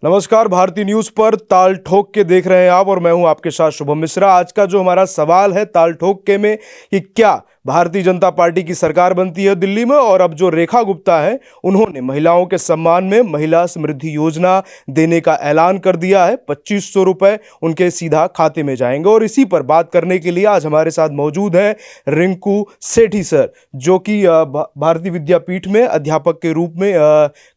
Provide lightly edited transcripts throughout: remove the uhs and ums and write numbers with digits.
नमस्कार। भारतीय न्यूज पर ताल ठोक के देख रहे हैं आप और मैं हूं आपके साथ शुभम मिश्रा। आज का जो हमारा सवाल है ताल ठोक के में कि क्या भारतीय जनता पार्टी की सरकार बनती है दिल्ली में, और अब जो रेखा गुप्ता है उन्होंने महिलाओं के सम्मान में महिला समृद्धि योजना देने का ऐलान कर दिया है। 2500 रुपए उनके सीधा खाते में जाएंगे। और इसी पर बात करने के लिए आज हमारे साथ मौजूद है रिंकू सेठी सर, जो कि भारतीय विद्यापीठ में अध्यापक के रूप में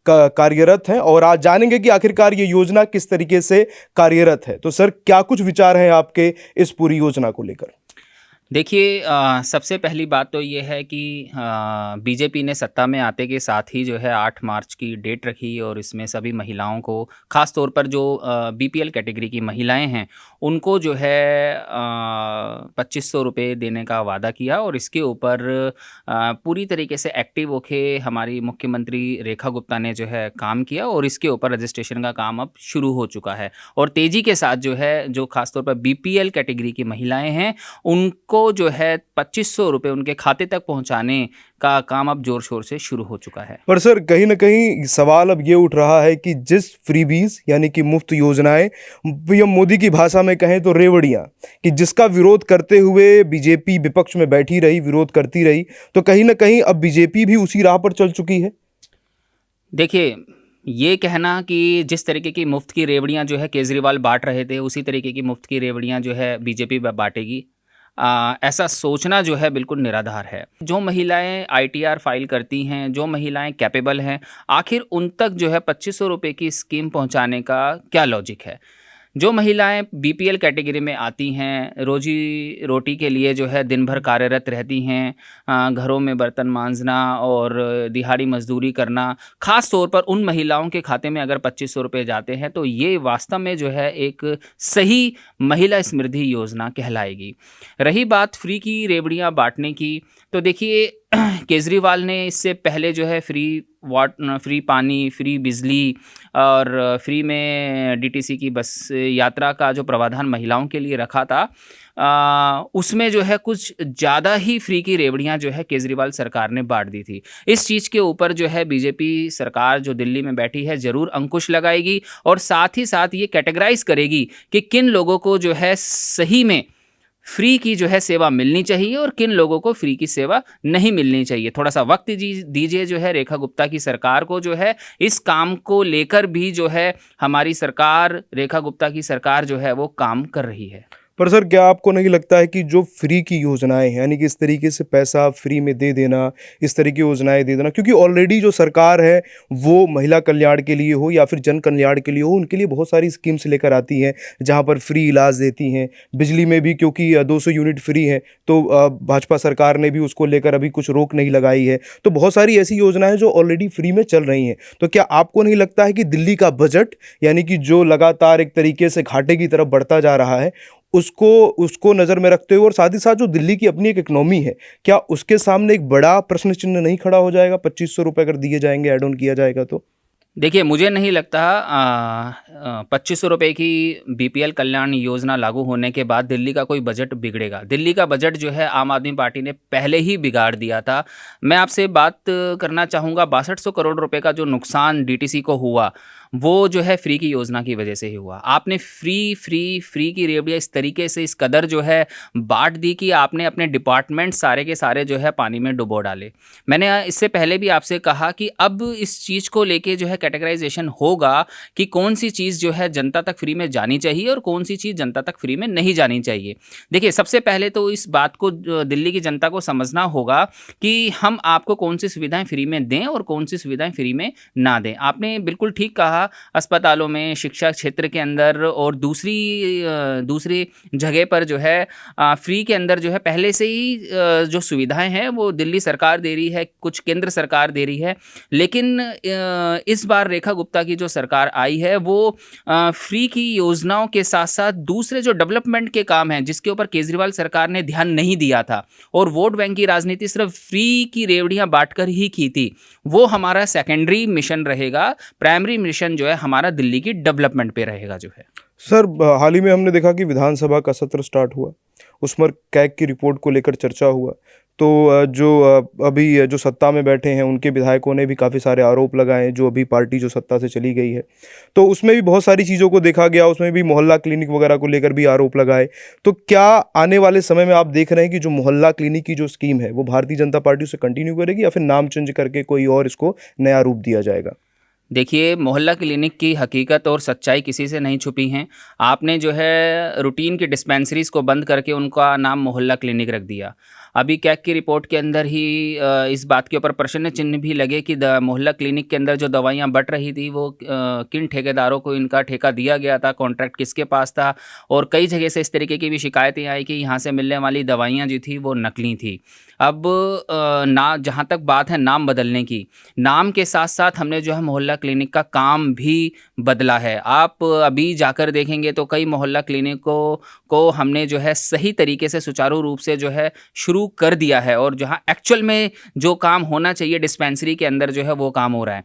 कार्यरत हैं। और आज जानेंगे कि आखिरकार ये योजना किस तरीके से कार्यरत है। तो सर, क्या कुछ विचार हैं आपके इस पूरी योजना को लेकर? देखिए, सबसे पहली बात तो ये है कि बीजेपी ने सत्ता में आते के साथ ही जो है 8 मार्च की डेट रखी और इसमें सभी महिलाओं को, ख़ास तौर पर जो बीपीएल कैटेगरी की महिलाएं हैं, उनको जो है 2500 रुपये देने का वादा किया। और इसके ऊपर पूरी तरीके से एक्टिव होके हमारी मुख्यमंत्री रेखा गुप्ता ने जो है काम किया और इसके ऊपर रजिस्ट्रेशन का काम अब शुरू हो चुका है। और तेज़ी के साथ जो है, जो ख़ासतौर पर बीपीएल कैटेगरी की महिलाएं हैं, उनको जो है 2500 रुपये उनके खाते तक पहुंचाने का काम अब जोर शोर से शुरू हो चुका है। पर सर, कहीं ना कहीं सवाल अब ये उठ रहा है कि जिस फ्रीबीज यानी कि मुफ्त योजनाएं, पीएम मोदी की भाषा में कहें तो रेवड़ियां, कि जिसका विरोध करते हुए बीजेपी विपक्ष में बैठी रही, विरोध करती रही, तो कहीं ना कहीं अब बीजेपी भी उसी राह पर चल चुकी है। देखिए, ये कहना कि जिस तरीके की मुफ्त की रेवड़ियां जो है केजरीवाल बांट रहे थे, उसी तरीके की मुफ्त की रेवड़ियां जो है बीजेपी बांटेगी, ऐसा सोचना जो है बिल्कुल निराधार है। जो महिलाएं आईटीआर फाइल करती हैं, जो महिलाएं कैपेबल हैं, आखिर उन तक जो है 2500 रुपये की स्कीम पहुंचाने का क्या लॉजिक है? जो महिलाएं बीपीएल कैटेगरी में आती हैं, रोजी रोटी के लिए जो है दिन भर कार्यरत रहती हैं, घरों में बर्तन मांजना और दिहाड़ी मजदूरी करना, ख़ास तौर पर उन महिलाओं के खाते में अगर 2500 रुपये जाते हैं तो ये वास्तव में जो है एक सही महिला समृद्धि योजना कहलाएगी। रही बात फ्री की रेवड़ियाँ बांटने की, तो देखिए केजरीवाल ने इससे पहले जो है फ्री पानी, फ्री बिजली और फ्री में डीटीसी की बस यात्रा का जो प्रावधान महिलाओं के लिए रखा था, उसमें जो है कुछ ज़्यादा ही फ्री की रेवड़ियां जो है केजरीवाल सरकार ने बांट दी थी। इस चीज़ के ऊपर जो है बीजेपी सरकार जो दिल्ली में बैठी है ज़रूर अंकुश लगाएगी और साथ ही साथ ये कैटेगराइज करेगी कि किन लोगों को जो है सही में फ्री की जो है सेवा मिलनी चाहिए और किन लोगों को फ्री की सेवा नहीं मिलनी चाहिए। थोड़ा सा वक्त दीजिए जो है रेखा गुप्ता की सरकार को, जो है इस काम को लेकर भी जो है हमारी सरकार, रेखा गुप्ता की सरकार जो है वो काम कर रही है। पर सर, क्या आपको नहीं लगता है कि जो फ्री की योजनाएं हैं, यानी कि इस तरीके से पैसा फ्री में दे देना, इस तरह की योजनाएं दे देना, क्योंकि ऑलरेडी जो सरकार है वो महिला कल्याण के लिए हो या फिर जन कल्याण के लिए हो, उनके लिए बहुत सारी स्कीम्स लेकर आती हैं जहां पर फ्री इलाज देती हैं। बिजली में भी क्योंकि 200 यूनिट फ्री है, तो भाजपा सरकार ने भी उसको लेकर अभी कुछ रोक नहीं लगाई है। तो बहुत सारी ऐसी योजनाएं जो ऑलरेडी फ्री में चल रही हैं। तो क्या आपको नहीं लगता है कि दिल्ली का बजट, यानी कि जो लगातार एक तरीके से घाटे की तरफ बढ़ता जा रहा है, उसको नज़र में रखते हुए और साथ ही साथ जो दिल्ली की अपनी एक इकोनॉमी है, क्या उसके सामने एक बड़ा प्रश्न चिन्ह नहीं खड़ा हो जाएगा? 2500 रुपये अगर दिए जाएंगे, ऐड ऑन किया जाएगा तो? देखिए, मुझे नहीं लगता 2500 रुपये की बीपीएल कल्याण योजना लागू होने के बाद दिल्ली का कोई बजट बिगड़ेगा। दिल्ली का बजट जो है आम आदमी पार्टी ने पहले ही बिगाड़ दिया था। मैं आपसे बात करना चाहूँगा, 6200 करोड़ रुपए का जो नुकसान डीटीसी को हुआ, वो जो है फ्री की योजना की वजह से ही हुआ। आपने फ्री की रेवड़ियाँ इस तरीके से, इस कदर जो है बांट दी कि आपने अपने डिपार्टमेंट सारे के सारे जो है पानी में डुबो डाले। मैंने इससे पहले भी आपसे कहा कि अब इस चीज़ को लेके जो है कैटेगराइजेशन होगा कि कौन सी चीज़ जो है जनता तक फ्री में जानी चाहिए और कौन सी चीज़ जनता तक फ्री में नहीं जानी चाहिए। देखिए, सबसे पहले तो इस बात को दिल्ली की जनता को समझना होगा कि हम आपको कौन सी सुविधाएं फ्री में दें और कौन सी सुविधाएं फ्री में ना दें। आपने बिल्कुल ठीक कहा, अस्पतालों में, शिक्षा क्षेत्र के अंदर और दूसरी जगह पर जो है फ्री के अंदर जो है पहले से ही जो सुविधाएं हैं वो दिल्ली सरकार दे रही है, कुछ केंद्र सरकार दे रही है। लेकिन इस बार रेखा गुप्ता की जो सरकार आई है वो फ्री की योजनाओं के साथ साथ दूसरे जो डेवलपमेंट के काम हैं जिसके ऊपर केजरीवाल सरकार ने ध्यान नहीं दिया था और वोट बैंक की राजनीति सिर्फ फ्री की रेवड़ियां बांटकर ही की थी, वो हमारा सेकेंडरी मिशन रहेगा। प्राइमरी मिशन जो है हमारा दिल्ली की डेवलपमेंट पे रहेगा जो है। सर, हाल ही में हमने देखा कि विधानसभा का सत्र स्टार्ट हुआ, उस पर कैग की रिपोर्ट को लेकर चर्चा हुआ। तो अभी जो सत्ता में बैठे हैं उनके विधायकों ने भी काफ़ी सारे आरोप लगाए, जो अभी पार्टी जो सत्ता से चली गई है, तो उसमें भी बहुत सारी चीज़ों को देखा गया, उसमें भी मोहल्ला क्लिनिक वगैरह को लेकर भी आरोप लगाए। तो क्या आने वाले समय में आप देख रहे हैं कि जो मोहल्ला क्लिनिक की जो स्कीम है वो भारतीय जनता पार्टी उसे कंटिन्यू करेगी, या फिर नाम चेंज करके कोई और इसको नया रूप दिया जाएगा? देखिए, मोहल्ला क्लिनिक की हकीकत और सच्चाई किसी से नहीं छुपी हैं। आपने जो है रूटीन की डिस्पेंसरीज़ को बंद करके उनका नाम मोहल्ला क्लिनिक रख दिया। अभी कैग की रिपोर्ट के अंदर ही इस बात के ऊपर प्रश्न चिन्ह भी लगे कि द मोहल्ला क्लिनिक के अंदर जो दवाइयाँ बँट रही थी वो किन ठेकेदारों को इनका ठेका दिया गया था, कॉन्ट्रैक्ट किसके पास था, और कई जगह से इस तरीके की भी शिकायतें आई कि यहाँ से मिलने वाली दवाइयाँ जो थी वो नकली थी। अब ना जहाँ तक बात है नाम बदलने की, नाम के साथ-साथ हमने जो है मोहल्ला क्लिनिक का काम भी बदला है। आप अभी जाकर देखेंगे तो कई मोहल्ला क्लिनिकों को हमने जो है सही तरीके से सुचारू रूप से जो है शुरू कर दिया है, और जहाँ एक्चुअल में जो काम होना चाहिए डिस्पेंसरी के अंदर जो है वो काम हो रहा है।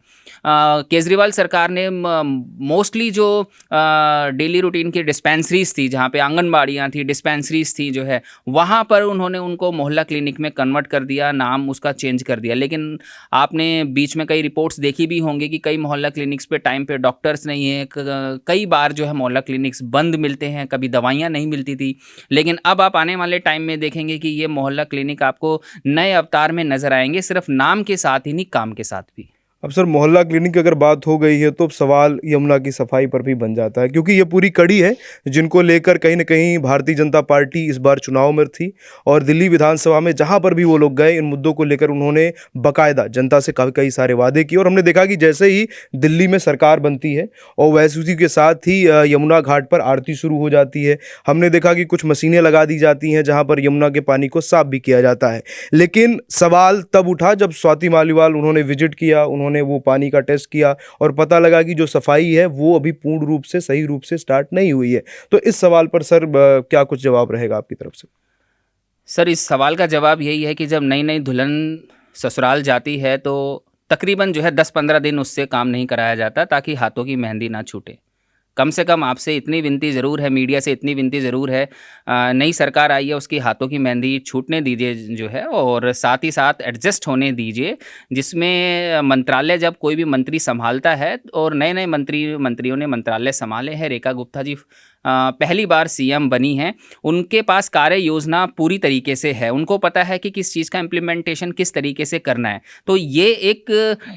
केजरीवाल सरकार ने मोस्टली जो डेली रूटीन की डिस्पेंसरीज़ थी, जहाँ पे आंगनबाड़ियाँ थी, डिस्पेंसरीज़ थी जो है, वहाँ पर उन्होंने उनको मोहल्ला क्लिनिक में कन्वर्ट कर दिया, नाम उसका चेंज कर दिया। लेकिन आपने बीच में कई रिपोर्ट्स देखी भी होंगी कि कई मोहल्ला क्लिनिक्स पे टाइम पे डॉक्टर्स नहीं है, कई बार जो है मोहल्ला क्लिनिक्स बंद मिलते हैं, कभी दवाइयाँ नहीं मिलती थी। लेकिन अब आप आने वाले टाइम में देखेंगे कि ये मोहल्ला क्लिनिक आपको नए अवतार में नज़र आएंगे, सिर्फ नाम के साथ ही नहीं, काम के साथ भी। अब सर, मोहल्ला क्लिनिक की अगर बात हो गई है तो अब सवाल यमुना की सफाई पर भी बन जाता है, क्योंकि ये पूरी कड़ी है जिनको लेकर कहीं ना कहीं भारतीय जनता पार्टी इस बार चुनाव में थी, और दिल्ली विधानसभा में जहां पर भी वो लोग गए इन मुद्दों को लेकर उन्होंने बाकायदा जनता से कई सारे वादे किए। और हमने देखा कि जैसे ही दिल्ली में सरकार बनती है और वैसे उसी के साथ ही यमुना घाट पर आरती शुरू हो जाती है। हमने देखा कि कुछ मशीनें लगा दी जाती हैं जहाँ पर यमुना के पानी को साफ भी किया जाता है। लेकिन सवाल तब उठा जब स्वाति मालीवाल उन्होंने विजिट किया, उन्होंने वो पानी का टेस्ट किया और पता लगा कि जो सफाई है वो अभी पूर्ण रूप से सही रूप से स्टार्ट नहीं हुई है। तो इस सवाल पर सर क्या कुछ जवाब रहेगा आपकी तरफ से? सर, इस सवाल का जवाब यही है कि जब नई नई दुल्हन ससुराल जाती है तो तकरीबन जो है 10-15 दिन उससे काम नहीं कराया जाता, ताकि हाथों की मेहंदी ना छूटे। कम से कम आपसे इतनी विनती ज़रूर है, मीडिया से इतनी विनती ज़रूर है, नई सरकार आई है, उसकी हाथों की मेहंदी छूटने दीजिए जो है, और साथ ही साथ एडजस्ट होने दीजिए। जिसमें मंत्रालय जब कोई भी मंत्री संभालता है, और नए नए मंत्रियों ने मंत्रालय संभाले हैं, रेखा गुप्ता जी पहली बार सीएम बनी हैं, उनके पास कार्य योजना पूरी तरीके से है, उनको पता है कि किस चीज़ का इम्प्लीमेंटेशन किस तरीके से करना है। तो ये एक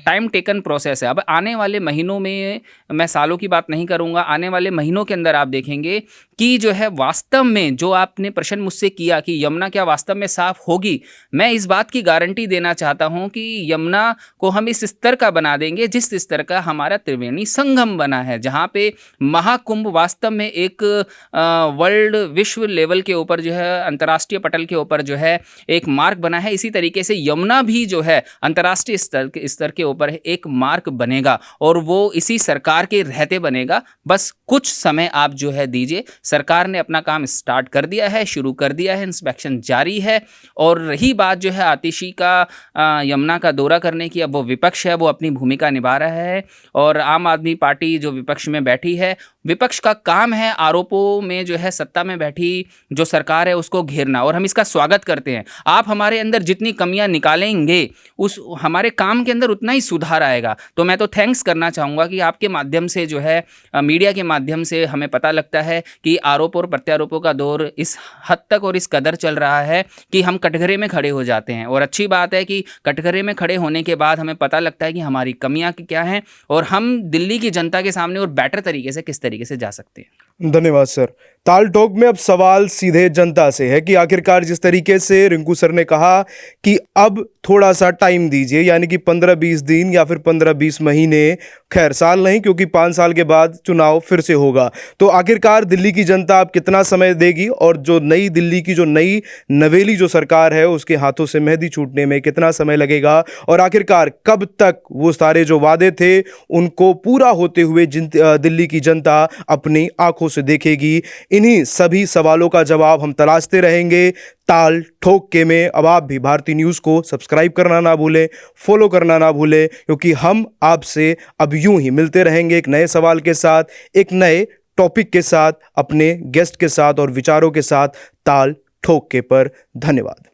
टाइम टेकन प्रोसेस है। अब आने वाले महीनों में, मैं सालों की बात नहीं करूँगा, आने वाले महीनों के अंदर आप देखेंगे कि जो है वास्तव में जो आपने प्रश्न मुझसे किया कि यमुना क्या वास्तव में साफ़ होगी, मैं इस बात की गारंटी देना चाहता हूँ कि यमुना को हम इस स्तर का बना देंगे जिस स्तर का हमारा त्रिवेणी संगम बना है, जहाँ पे महाकुंभ वास्तव में एक वर्ल्ड विश्व लेवल के ऊपर जो है, अंतर्राष्ट्रीय पटल के ऊपर जो है एक मार्क बना है। इसी तरीके से यमुना भी जो है अंतर्राष्ट्रीय स्तर के ऊपर एक मार्क बनेगा, और वो इसी सरकार के रहते बनेगा। बस कुछ समय आप जो है दीजिए। सरकार ने अपना काम स्टार्ट कर दिया है, शुरू कर दिया है, इंस्पेक्शन जारी है। और रही बात जो है आतिशी का यमुना का दौरा करने की, अब वो विपक्ष है, वो अपनी भूमिका निभा रहा है, और आम आदमी पार्टी जो विपक्ष में बैठी है, विपक्ष का काम है आरोपों में जो है सत्ता में बैठी जो सरकार है उसको घेरना, और हम इसका स्वागत करते हैं। आप हमारे अंदर जितनी कमियां निकालेंगे उस हमारे काम के अंदर उतना ही सुधार आएगा। तो मैं तो थैंक्स करना चाहूँगा कि आपके माध्यम से जो है, मीडिया के माध्यम से हमें पता लगता है कि आरोप और प्रत्यारोपों का दौर इस हद तक और इस कदर चल रहा है कि हम कटघरे में खड़े हो जाते हैं। और अच्छी बात है कि कटघरे में खड़े होने के बाद हमें पता लगता है कि हमारी कमियाँ क्या हैं, और हम दिल्ली की जनता के सामने और बेटर तरीके से किस तरीके से जा सकते हैं। धन्यवाद सर। ताल टॉक में अब सवाल सीधे जनता से है कि आखिरकार जिस तरीके से रिंकू सर ने कहा कि अब थोड़ा सा टाइम दीजिए, यानी कि 15-20 दिन या फिर 15-20 महीने, खैर साल नहीं क्योंकि 5 साल के बाद चुनाव फिर से होगा, तो आखिरकार दिल्ली की जनता अब कितना समय देगी, और जो नई दिल्ली की जो नई नवेली जो सरकार है उसके हाथों से मेहंदी छूटने में कितना समय लगेगा, और आखिरकार कब तक वो सारे जो वादे थे उनको पूरा होते हुए दिल्ली की जनता अपनी आंखों से देखेगी। इन्हीं सभी सवालों का जवाब हम तलाशते रहेंगे ताल ठोक के में। अब आप भी भारती न्यूज़ को सब्सक्राइब करना ना भूलें, फॉलो करना ना भूलें, क्योंकि हम आपसे अब यूं ही मिलते रहेंगे एक नए सवाल के साथ, एक नए टॉपिक के साथ, अपने गेस्ट के साथ और विचारों के साथ ताल ठोक के पर। धन्यवाद।